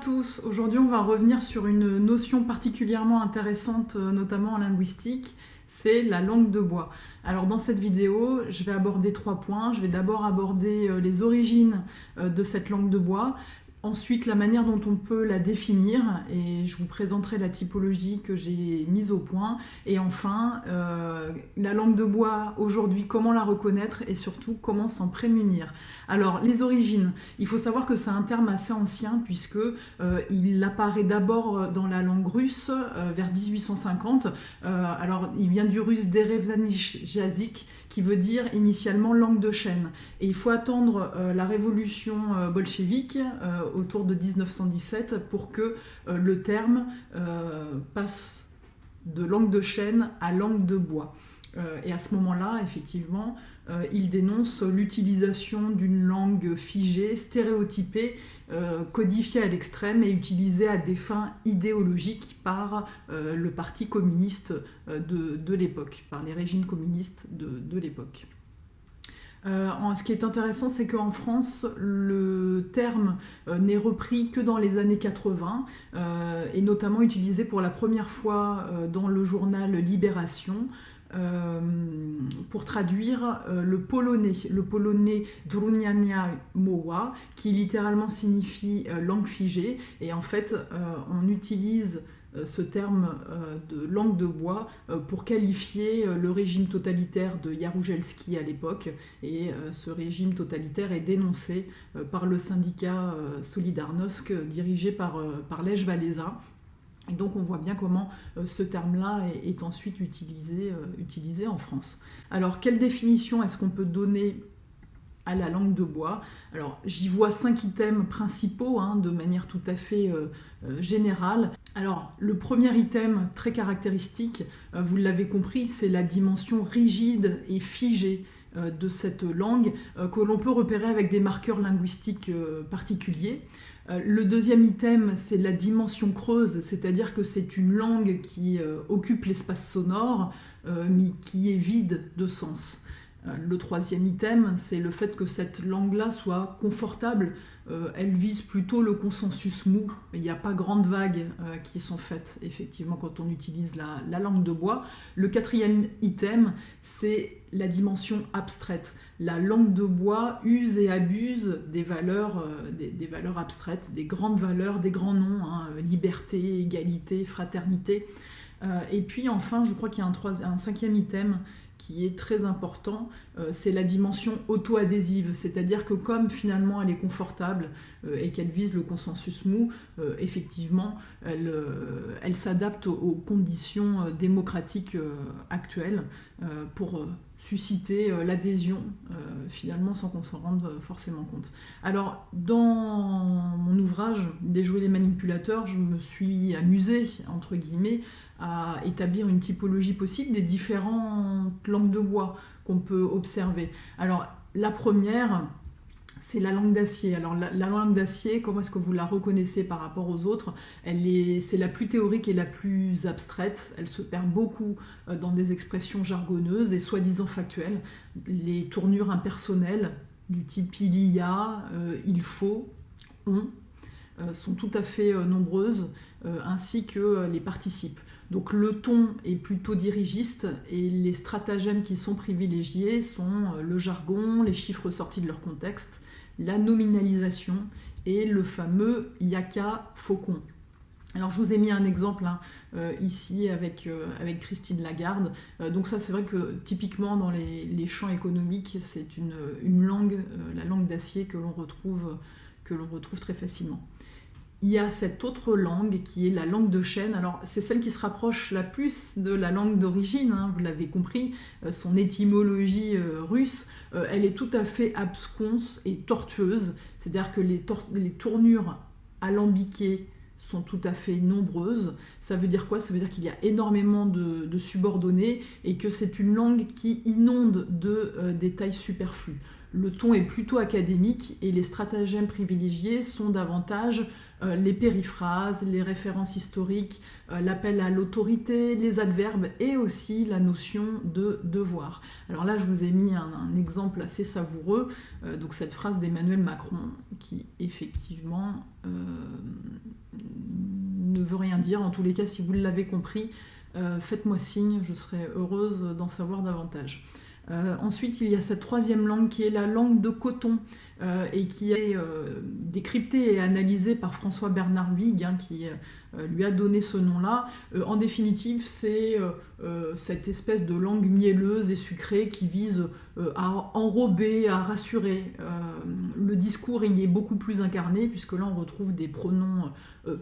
tous, aujourd'hui on va revenir sur une notion particulièrement intéressante, notamment en linguistique, c'est la langue de bois. Alors dans cette vidéo, je vais aborder 3 points. Je vais d'abord aborder les origines de cette langue de bois, ensuite la manière dont on peut la définir, et je vous présenterai la typologie que j'ai mise au point, et enfin la langue de bois aujourd'hui, comment la reconnaître et surtout comment s'en prémunir. Alors les origines, il faut savoir que c'est un terme assez ancien puisque il apparaît d'abord dans la langue russe vers 1850. Alors il vient du russe derevanish-jazyk qui veut dire initialement langue de chêne, et il faut attendre la révolution bolchevique autour de 1917 pour que le terme passe de langue de chêne à langue de bois. Et à ce moment-là, effectivement, il dénonce l'utilisation d'une langue figée, stéréotypée, codifiée à l'extrême et utilisée à des fins idéologiques par le parti communiste de l'époque, par les régimes communistes de l'époque. Ce qui est intéressant, c'est qu'en France, le terme n'est repris que dans les années 80 et notamment utilisé pour la première fois dans le journal Libération pour traduire le polonais druniania mowa, qui littéralement signifie langue figée. Et en fait, on utilise ce terme de langue de bois pour qualifier le régime totalitaire de Jaruzelski à l'époque, et ce régime totalitaire est dénoncé par le syndicat Solidarnosc dirigé par Lech Walesa. Et donc on voit bien comment ce terme-là est ensuite utilisé en France. Alors quelle définition est-ce qu'on peut donner à la langue de bois? Alors j'y vois 5 items principaux, de manière tout à fait générale. Alors le premier item très caractéristique, vous l'avez compris, c'est la dimension rigide et figée de cette langue que l'on peut repérer avec des marqueurs linguistiques particuliers. Le deuxième item, c'est la dimension creuse, c'est-à-dire que c'est une langue qui occupe l'espace sonore, mais qui est vide de sens. Le troisième item, c'est le fait que cette langue-là soit confortable. Elle vise plutôt le consensus mou. Il n'y a pas grandes vagues qui sont faites, effectivement, quand on utilise la langue de bois. Le quatrième item, c'est la dimension abstraite. La langue de bois use et abuse des valeurs abstraites, des grandes valeurs, des grands noms, liberté, égalité, fraternité. Et puis enfin, je crois qu'il y a un cinquième item qui est très important, c'est la dimension auto-adhésive, c'est-à-dire que comme finalement elle est confortable et qu'elle vise le consensus mou, effectivement, elle s'adapte aux conditions démocratiques actuelles pour susciter l'adhésion, finalement, sans qu'on s'en rende forcément compte. Alors, dans mon ouvrage « Déjouer les manipulateurs », je me suis amusée, entre guillemets, à établir une typologie possible des différentes langues de bois qu'on peut observer. Alors, la première, c'est la langue d'acier. Alors, la langue d'acier, comment est-ce que vous la reconnaissez par rapport aux autres? C'est la plus théorique et la plus abstraite. Elle se perd beaucoup dans des expressions jargonneuses et soi-disant factuelles. Les tournures impersonnelles du type il y a, il faut, on, sont tout à fait nombreuses, ainsi que les participes. Donc le ton est plutôt dirigiste et les stratagèmes qui sont privilégiés sont le jargon, les chiffres sortis de leur contexte, la nominalisation et le fameux yaka faucon. Alors je vous ai mis un exemple ici avec Christine Lagarde. Donc ça, c'est vrai que typiquement dans les champs économiques, c'est une langue, la langue d'acier que l'on retrouve très facilement. Il y a cette autre langue qui est la langue de chêne. Alors c'est celle qui se rapproche la plus de la langue d'origine, vous l'avez compris, son étymologie russe, elle est tout à fait absconse et tortueuse, c'est-à-dire que les tournures alambiquées sont tout à fait nombreuses. Ça veut dire quoi? Ça veut dire qu'il y a énormément de subordonnés et que c'est une langue qui inonde de détails superflus. le ton est plutôt académique et les stratagèmes privilégiés sont davantage les périphrases, les références historiques, l'appel à l'autorité, les adverbes et aussi la notion de devoir. Alors là, je vous ai mis un exemple assez savoureux, donc cette phrase d'Emmanuel Macron qui effectivement ne veut rien dire. En tous les cas, si vous l'avez compris, faites-moi signe, je serai heureuse d'en savoir davantage. Ensuite, il y a cette troisième langue qui est la langue de coton et qui est décryptée et analysée par François-Bernard Huyghe, qui lui a donné ce nom-là. En définitive, c'est cette espèce de langue mielleuse et sucrée qui vise à enrober, à rassurer. Le discours il est beaucoup plus incarné, puisque là on retrouve des pronoms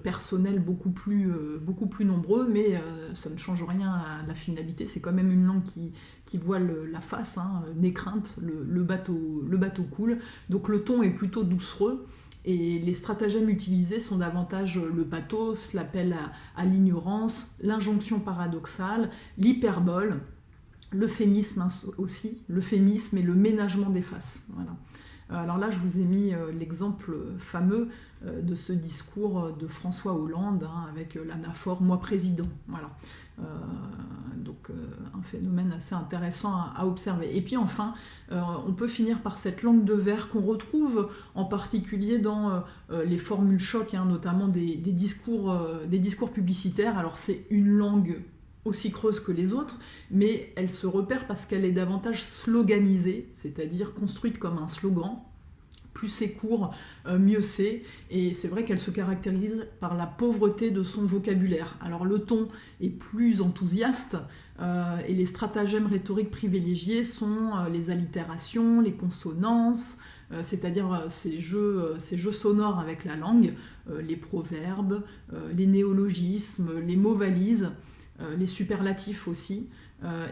personnels beaucoup plus nombreux, mais ça ne change rien à la finalité. C'est quand même une langue qui voit la face, n'aie crainte, le bateau coule. Donc le ton est plutôt doucereux. Et les stratagèmes utilisés sont davantage le pathos, l'appel à l'ignorance, l'injonction paradoxale, l'hyperbole, l'euphémisme aussi, l'euphémisme et le ménagement des faces. Voilà. Alors là, je vous ai mis l'exemple fameux de ce discours de François Hollande avec l'anaphore « moi président ». Voilà. Donc un phénomène assez intéressant à observer. Et puis enfin, on peut finir par cette langue de vers qu'on retrouve en particulier dans les formules choc, notamment des discours publicitaires. Alors c'est une langue aussi creuse que les autres, mais elle se repère parce qu'elle est davantage sloganisée, c'est-à-dire construite comme un slogan. Plus c'est court, mieux c'est. Et c'est vrai qu'elle se caractérise par la pauvreté de son vocabulaire. Alors le ton est plus enthousiaste et les stratagèmes rhétoriques privilégiés sont les allitérations, les consonances, c'est-à-dire ces jeux sonores avec la langue, les proverbes, les néologismes, les mots valises, les superlatifs aussi.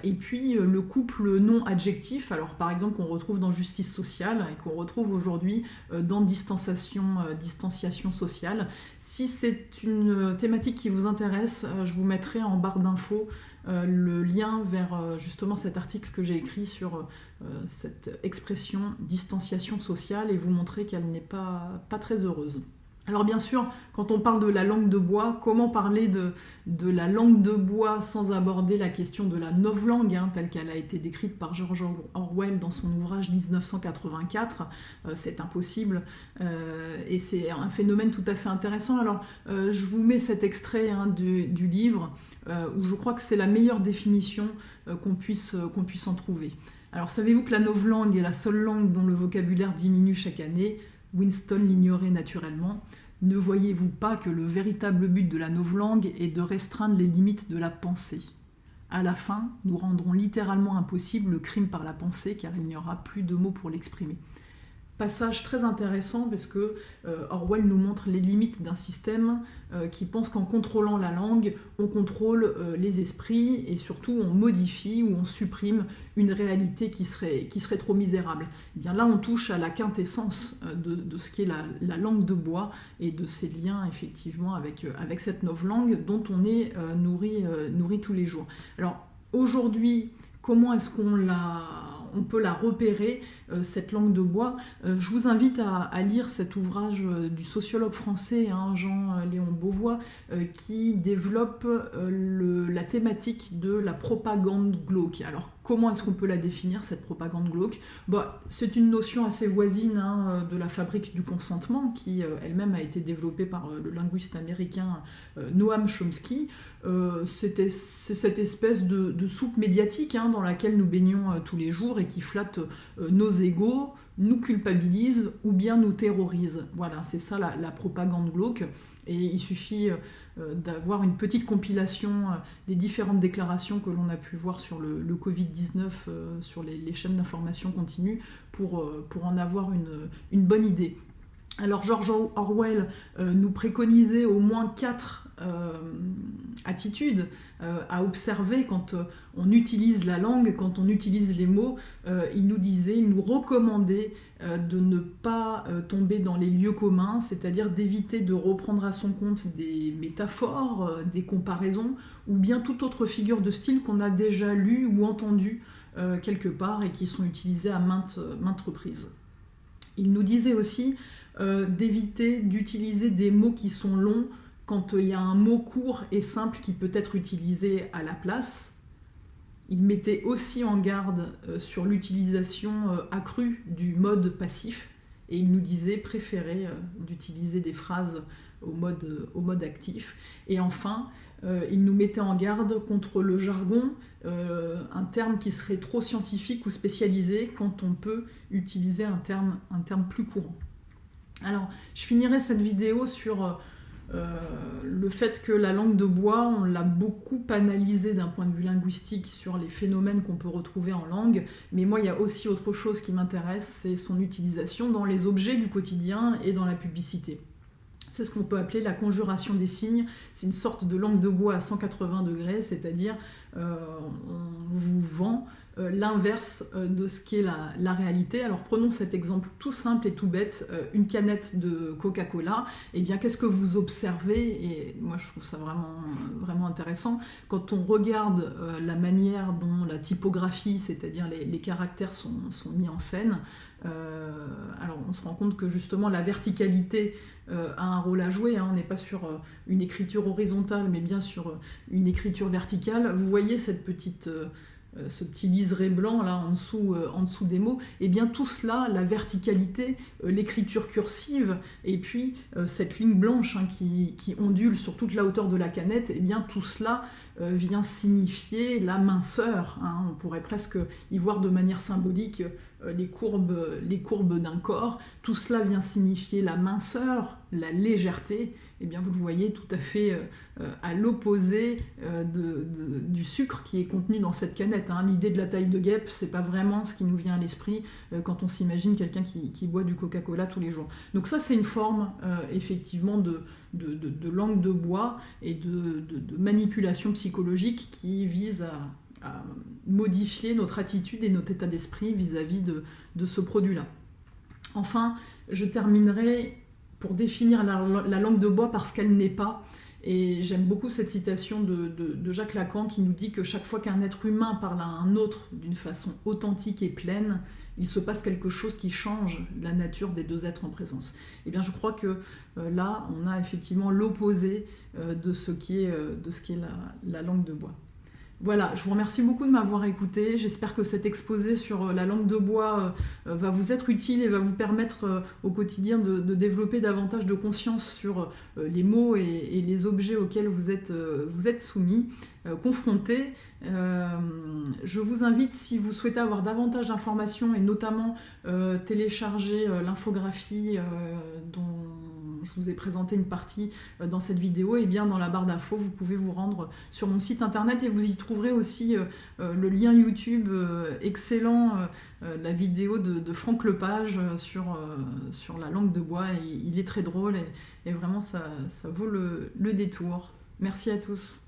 Et puis le couple non-adjectif, alors par exemple qu'on retrouve dans justice sociale et qu'on retrouve aujourd'hui dans distanciation sociale. Si c'est une thématique qui vous intéresse, je vous mettrai en barre d'infos le lien vers justement cet article que j'ai écrit sur cette expression distanciation sociale et vous montrer qu'elle n'est pas très heureuse. Alors bien sûr, quand on parle de la langue de bois, comment parler de la langue de bois sans aborder la question de la novlangue, telle qu'elle a été décrite par George Orwell dans son ouvrage 1984. C'est impossible et c'est un phénomène tout à fait intéressant. Alors je vous mets cet extrait du livre où je crois que c'est la meilleure définition qu'on puisse en trouver. Alors savez-vous que la novlangue est la seule langue dont le vocabulaire diminue chaque année ? Winston l'ignorait naturellement. Ne voyez-vous pas que le véritable but de la novlangue est de restreindre les limites de la pensée ? À la fin, nous rendrons littéralement impossible le crime par la pensée car il n'y aura plus de mots pour l'exprimer. Passage très intéressant parce que Orwell nous montre les limites d'un système qui pense qu'en contrôlant la langue, on contrôle les esprits et surtout on modifie ou on supprime une réalité qui serait trop misérable. Et bien là, on touche à la quintessence de ce qu'est la langue de bois et de ses liens effectivement avec cette novlangue dont on est nourri tous les jours. Alors aujourd'hui, comment est-ce on peut la repérer, cette langue de bois. Je vous invite à lire cet ouvrage du sociologue français Jean-Léon Beauvois qui développe la thématique de la propagande glauque. Alors comment est-ce qu'on peut la définir, cette propagande glauque ? C'est une notion assez voisine de la fabrique du consentement qui elle-même a été développée par le linguiste américain Noam Chomsky. C'est cette espèce de soupe médiatique dans laquelle nous baignons tous les jours et qui flatte nos égos, nous culpabilise ou bien nous terrorise. Voilà, c'est ça la propagande glauque. Et il suffit d'avoir une petite compilation des différentes déclarations que l'on a pu voir sur le Covid-19 sur les chaînes d'information continue pour en avoir une bonne idée. Alors George Orwell nous préconisait au moins 4 attitudes à observer quand on utilise la langue, quand on utilise les mots. Il nous recommandait de ne pas tomber dans les lieux communs, c'est-à-dire d'éviter de reprendre à son compte des métaphores, des comparaisons, ou bien toute autre figure de style qu'on a déjà lue ou entendue quelque part et qui sont utilisées à maintes reprises. Il nous disait aussi d'éviter d'utiliser des mots qui sont longs quand il y a un mot court et simple qui peut être utilisé à la place. Il mettait aussi en garde sur l'utilisation accrue du mode passif et il nous disait préférer d'utiliser des phrases au mode actif. Et enfin, il nous mettait en garde contre le jargon, un terme qui serait trop scientifique ou spécialisé quand on peut utiliser un terme plus courant. Alors, je finirai cette vidéo sur le fait que la langue de bois, on l'a beaucoup analysée d'un point de vue linguistique sur les phénomènes qu'on peut retrouver en langue, mais moi il y a aussi autre chose qui m'intéresse, c'est son utilisation dans les objets du quotidien et dans la publicité. C'est ce qu'on peut appeler la conjuration des signes. C'est une sorte de langue de bois à 180 degrés, c'est-à-dire on vous vend l'inverse de ce qu'est la réalité. Alors prenons cet exemple tout simple et tout bête, une canette de Coca-Cola. Eh bien, qu'est-ce que vous observez? Et moi, je trouve ça vraiment intéressant. Quand on regarde la manière dont la typographie, c'est-à-dire les caractères sont mis en scène, alors on se rend compte que justement la verticalité a un rôle à jouer, hein. On n'est pas sur une écriture horizontale, mais bien sur une écriture verticale. Vous voyez cette ce petit liseré blanc là en dessous des mots, et bien tout cela, la verticalité, l'écriture cursive, et puis cette ligne blanche hein, qui ondule sur toute la hauteur de la canette, et bien tout cela vient signifier la minceur, hein. On pourrait presque y voir de manière symbolique les courbes d'un corps. Tout cela vient signifier la minceur, la légèreté. Et bien vous le voyez tout à fait à l'opposé du sucre qui est contenu dans cette canette, hein. L'idée de la taille de guêpe, c'est pas vraiment ce qui nous vient à l'esprit quand on s'imagine quelqu'un qui boit du Coca-Cola tous les jours. Donc ça, c'est une forme effectivement de langue de bois et de manipulation psychologique qui vise à modifier notre attitude et notre état d'esprit vis-à-vis de ce produit-là. Enfin, je terminerai pour définir la langue de bois par ce qu'elle n'est pas. Et j'aime beaucoup cette citation de Jacques Lacan qui nous dit que chaque fois qu'un être humain parle à un autre d'une façon authentique et pleine, il se passe quelque chose qui change la nature des deux êtres en présence. Et bien je crois que là, on a effectivement l'opposé de ce qu'est la langue de bois. Voilà, je vous remercie beaucoup de m'avoir écouté. J'espère que cet exposé sur la langue de bois va vous être utile et va vous permettre au quotidien de développer davantage de conscience sur les mots et les objets auxquels vous êtes soumis, confrontés. Je vous invite, si vous souhaitez avoir davantage d'informations et notamment télécharger l'infographie dont je vous ai présenté une partie dans cette vidéo, et bien dans la barre d'infos, vous pouvez vous rendre sur mon site internet et vous y trouverez aussi le lien YouTube excellent, la vidéo de Franck Lepage sur la langue de bois. Et il est très drôle et vraiment ça vaut le détour. Merci à tous.